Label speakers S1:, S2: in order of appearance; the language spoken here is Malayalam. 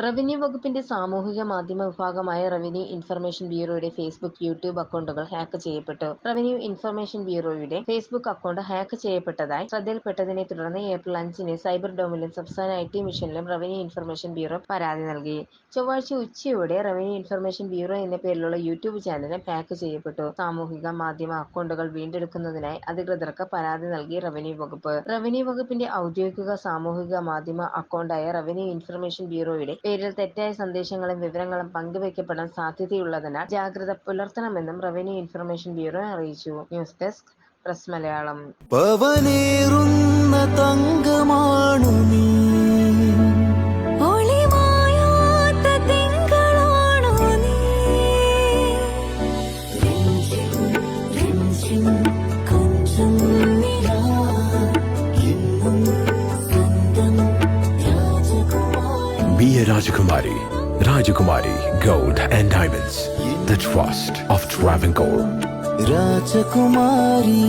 S1: റവന്യൂ വകുപ്പിന്റെ സാമൂഹിക മാധ്യമ വിഭാഗമായ റവന്യൂ ഇൻഫർമേഷൻ ബ്യൂറോയുടെ ഫേസ്ബുക്ക്, യൂട്യൂബ് അക്കൗണ്ടുകൾ ഹാക്ക് ചെയ്യപ്പെട്ടു. റവന്യൂ ഇൻഫർമേഷൻ ബ്യൂറോയുടെ ഫേസ്ബുക്ക് അക്കൗണ്ട് ഹാക്ക് ചെയ്യപ്പെട്ടതായി ശ്രദ്ധയിൽപ്പെട്ടതിനെ തുടർന്ന് ഏപ്രിൽ 5-ന് സൈബർ ഡോമിലും സംസ്ഥാന ഐ.ടി മിഷനിലും റവന്യൂ ഇൻഫർമേഷൻ ബ്യൂറോ പരാതി നൽകി. ചൊവ്വാഴ്ച ഉച്ചയോടെ റവന്യൂ ഇൻഫർമേഷൻ ബ്യൂറോ എന്ന പേരിലുള്ള യൂട്യൂബ് ചാനലും ഹാക്ക് ചെയ്യപ്പെട്ടു. സാമൂഹിക മാധ്യമ അക്കൗണ്ടുകൾ വീണ്ടെടുക്കുന്നതിനായി അധികൃതർക്ക് പരാതി നൽകി റവന്യൂ വകുപ്പ്. റവന്യൂ വകുപ്പിന്റെ ഔദ്യോഗിക സാമൂഹിക മാധ്യമ അക്കൗണ്ടായ റവന്യൂ ഇൻഫർമേഷൻ ബ്യൂറോയുടെ പേരിൽ തെറ്റായ സന്ദേശങ്ങളും വിവരങ്ങളും പങ്കുവയ്ക്കപ്പെടാൻ സാധ്യതയുള്ളതിനാൽ ജാഗ്രത പുലർത്തണമെന്നും റവന്യൂ ഇൻഫർമേഷൻ ബ്യൂറോ അറിയിച്ചു. News desk press Malayalam.
S2: തങ്കമാണു നീ,
S3: Be a Rajakumari. Rajakumari Gold and Diamonds. The trust of Travancore.
S2: Rajakumari.